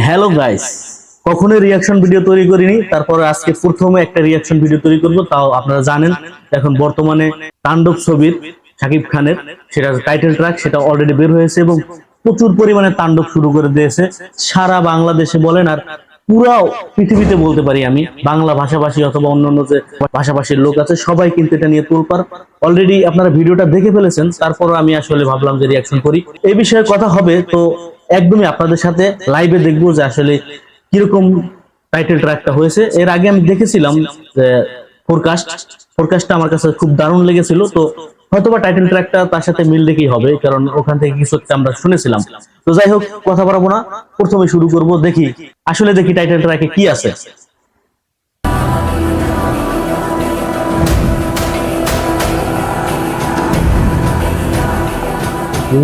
Hello guys, কখনোই reaction video তৈরি করিনি, তারপরে আজকে প্রথমে একটা রিয়াকশন ভিডিও তৈরি করব। তাও আপনারা জানেন এখন বর্তমানে তাণ্ডব ছবির শাকিব খানের সেটা টাইটেল ট্র্যাক সেটা অলরেডি বের হয়েছে এবং প্রচুর পরিমাণে তাণ্ডব শুরু করে দিয়েছে সারা বাংলাদেশে বলেন আর পুরো পৃথিবীতে বলতে পারি। আমি বাংলা ভাষাভাষী অথবা অন্যান্য যে ভাষাভাষীর লোক আছে সবাই কিন্তু এটা নিয়ে তোলপাড়। অলরেডি আপনারা ভিডিওটা দেখে ফেলেছেন, তারপরও আমি আসলে ভাবলাম যে রিয়াকশন করি। এই বিষয়ে কথা হবে তো একদমই আপনাদের সাথে লাইভে দেখবো যে আসলে কিরকম টাইটেল ট্র্যাকটা হয়েছে। এর আগে আমি দেখেছিলাম যে ফোরকাস্টটা আমার কাছে খুব দারুণ লেগেছিল। তো হয়তোবা টাইটেল ট্র্যাকটা তার সাথে মিল রেখেই হবে, কারণ ওখান থেকে কিছু একটা আমরা শুনেছিলাম। তো যাই হোক, কথা বাড়াবো না, প্রথমে শুরু করব। দেখি টাইটেল ট্র্যাকে কি আছে। ও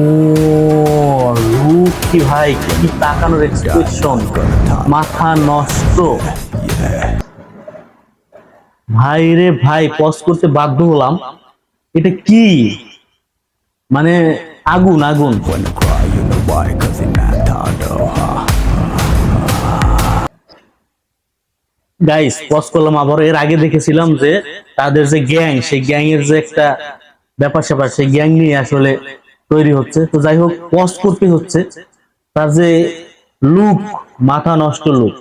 লুক কি ভাই, কি তাকানোর এক্সপ্রেশন, মাথা নষ্ট ভাই রে ভাই। পজ করতে বাধ্য হলাম। এটা কি মানে আগুন আগুন। গাইস পজ করলাম আবার। এর আগে দেখেছিলাম যে তাদের যে গ্যাং, সেই গ্যাং এর যে একটা ব্যাপার স্যাপার, সেই গ্যাং নিয়ে আসলে তৈরি হচ্ছে। তো যাই হোক, পজ করতে হচ্ছে। তার যে লুক, মাথা নষ্ট লুক।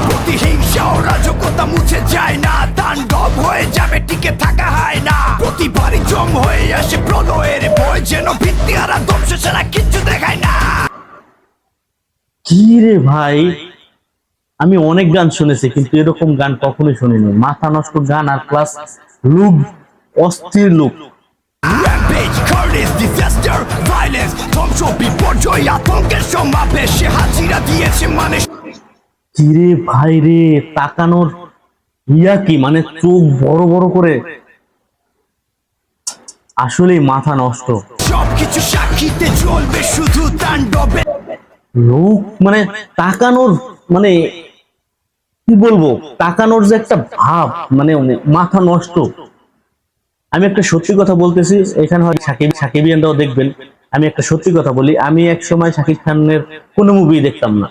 প্রতিহিংসা ও রাজকতা মুছে যায় না, তাণ্ডব হয়ে যাবে, টিকে থাকা হয় না। প্রতিবারই জম হয়ে আসে প্রলয়ের ভয়, যেন ভিত্তি আর ধ্বংস ছাড়া কিচ্ছু দেখায় না। কি রে ভাই, আমি অনেক গান শুনেছি কিন্তু এরকম গান কখনোই শুনিনি। মাথা নষ্ট গান আর প্লাস লুক, অস্থির look. Rampage, carnage, disaster, violence, ধ্বংস, বিপর্যয়, আতঙ্কের সমাবেশে হাজিরা দিয়েছে মানে। কিরে ভাই রে, তাকানোর ইয়া কি, মানে চোখ বড় বড় করে, আসলেই মাথা নষ্ট। সবকিছু সাক্ষীতে চলবে শুধু তাণ্ডবে। লোক মানে তাকানোর, মানে কি বলবো, তাকানোর যে একটা ভাব, মানে মাথা নষ্ট। আমি একটা সত্যি কথা বলতেছি, এখানে হয় সাকিবিয়ানরাও দেখবেন। আমি একটা সত্যি কথা বলি, আমি এক সময় শাকিব খানের কোনো মুভি দেখতাম না।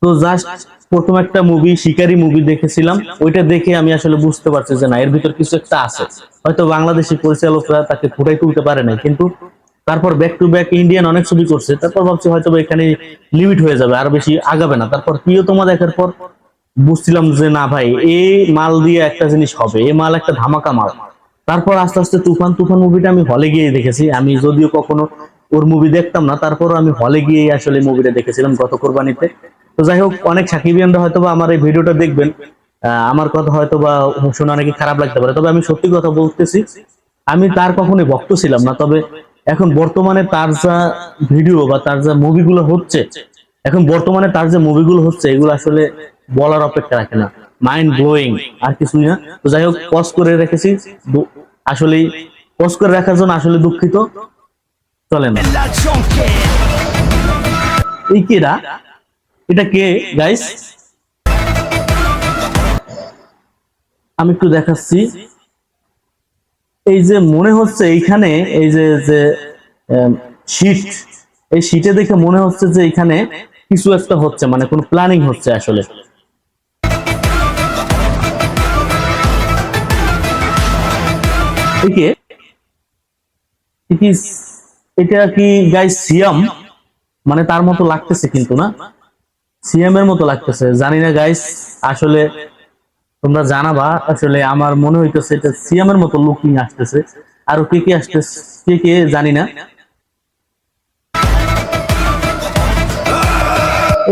তো জাস্ট প্রথম একটা মুভি, শিকারি মুভি দেখেছিলাম। ওইটা দেখে আমি আসলে বুঝতে পারছি যে না, এর ভিতর কিছু একটা আছে। হয়তো বাংলাদেশি পরিচালকরা তাকে ফুটাই তুলতে পারে নাই, কিন্তু তারপর ব্যাক টু ব্যাক ইন্ডিয়ান অনেক ছবি করছে। তারপর ভাবছি হয়তো এখানে লিমিট হয়ে যাবে, আর বেশি আগাবে না। তারপর প্রিয়তমা দেখার পর বুঝছিলাম যে না ভাই, এই মাল দিয়ে একটা জিনিস হবে, এই মাল একটা ধামাকা মাল। তারপর আস্তে আস্তে তুফান মুভিটা আমি হলে গিয়ে দেখেছি। আমি যদিও কখনো ওর মুভি দেখতাম না, তারপরও আমি হলে গিয়ে আসলে মুভিটা দেখেছিলাম গত কোরবানিতে। তো যাই হোক, অনেক সাকিবিয়ানরা হয়তোবা আমার এই ভিডিওটা দেখবেন, আমার কথা হয়তোবা শুনে অনেকে খারাপ লাগতে পারে, তবে আমি সত্যি কথা বলতেছি, আমি তার কখনোই ভক্ত ছিলাম না। তবে এখন বর্তমানে তার যা ভিডিও বা তার যা মুভিগুলো হচ্ছে, এগুলো আসলে বলার অপেক্ষা রাখে না। মাইন্ড ব্লোয়িং, আর কিছুই না। তো যাই হোক, পজ করে রেখেছি। আসলেই পজ করে রাখার জন্য আসলে দুঃখিত। চলে না এই কেরা, এটা কে গাইস? আমি একটু দেখাচ্ছি। এই যে মনে হচ্ছে এইখানে এই যে যে শীট, এই শীটে দেখে মনে হচ্ছে যে এখানে কিছু একটা হচ্ছে, মানে কোন প্ল্যানিং হচ্ছে আসলে। এটা কি গাইস সিয়াম? মানে তার মতো লাগতেছে কিন্তু না, সিএম এর মতো লাগতেছে, জানি না গাইস। আসলে তোমরা জানাবা, আসলে আমার মনে হইতেছে এটা সিএম এর মতো লুকিং আসতেছে। আর কে কে আসতেছে, কে জানি না।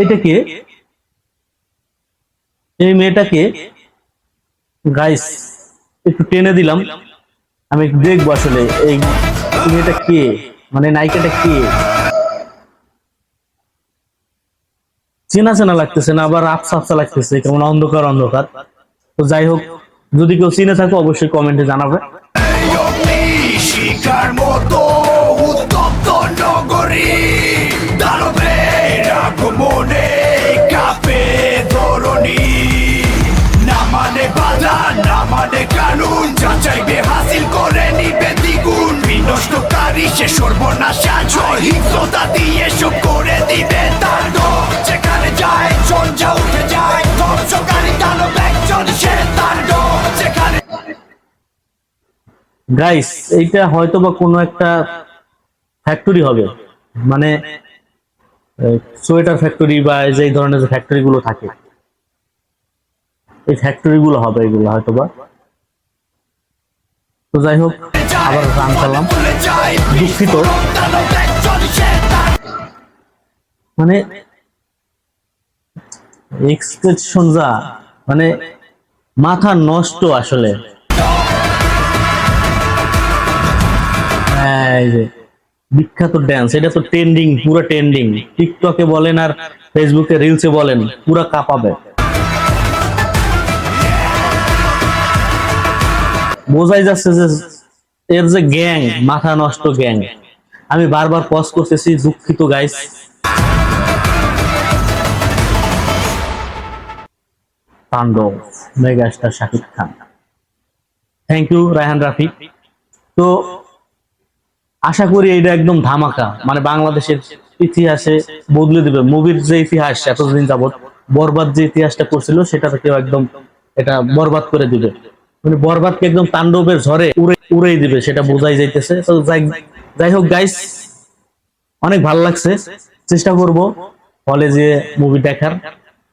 এটা কে, এই মেয়েটাকে গাইস একটু টেনে দিলাম, আমি একটু দেখবো আসলে এই মেয়েটা কে, মানে নায়িকাটা কে। চেনা চেনা লাগতেছে না, আবার আফসা আফসা লাগতেছে, কেমন অন্ধকার অন্ধকার। তো যাই হোক, যদি কেউ চিনে থাকো অবশ্যই কমেন্টে জানাবে। শিকার মতো উত্তপ্ত নগরী, দানবের আগমনে কাঁপে ধরণী। না মানে বাধা, না মানে কানুন, যা চাইবে হাসিল করে নিবে দ্বিগুণ। বিনষ্টকারী সে সর্বনাশা, জয় হিংসতা দিয়ে সব করে দিবে তাণ্ডব। যেখানে গাইস এইটা হয়তো বা কোনো একটা ফ্যাক্টরি হবে, মানে সোয়েটার ফ্যাক্টরি বা যে ধরনের যে ফ্যাক্টরি গুলো থাকে, এই ফ্যাক্টরি গুলো হবে এগুলো হয়তো বা। তো যাই হোক, আবার গান করলাম, দুঃখিত। মানে এক্সপ্রেশন যা, মানে মাথা নষ্ট আসলে। এই যে বিখ্যাত ড্যান্স, এটা তো ট্রেন্ডিং, পুরো ট্রেন্ডিং, টিকটকে বলেন আর ফেসবুকে রিলসে বলেন, পুরো কাঁপাবে। বোঝাই যাচ্ছে যে এর যে গ্যাং, মাথা নষ্ট গ্যাং। আমি বারবার পজ করতেছি, দুঃখিত guys. Tandav, megastar Shakib Khan. Thank you Raihan Rafi. তো আশা করি এটা একদম ধামাকা, মানে বাংলাদেশের ইতিহাসে বদলে দিবে। মুভির যে ইতিহাস এতদিন যাবত বরবাদ যে ইতিহাসটা করছিল, সেটা কেউ একদম এটা বরবাদ করে দিবে, মানে বরবাদকে একদম তাণ্ডবের ঝড়ে উড়েই দিবে, সেটা বোঝাই যাইতেছে। তো যাই হোক গাইস, অনেক ভালো লাগছে। চেষ্টা করব হলে যে মুভি দেখার।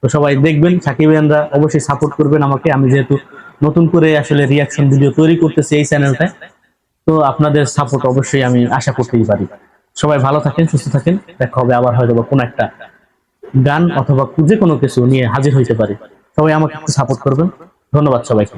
তো সবাই দেখবেন, সাকিবিয়ানরা অবশ্যই সাপোর্ট করবেন আমাকে। আমি যেহেতু নতুন করে আসলে রিয়াকশন ভিডিও তৈরি করতেছি এই চ্যানেলটায়, তো আপনাদের সাপোর্ট অবশ্যই আমি আশা করতেই পারি। সবাই ভালো থাকেন, সুস্থ থাকেন। দেখা হবে আবার হয়তো বা কোনো একটা গান অথবা যে কোনো কিছু নিয়ে হাজির হইতে পারি। সবাই আমাকে একটু সাপোর্ট করবেন। ধন্যবাদ সবাইকে।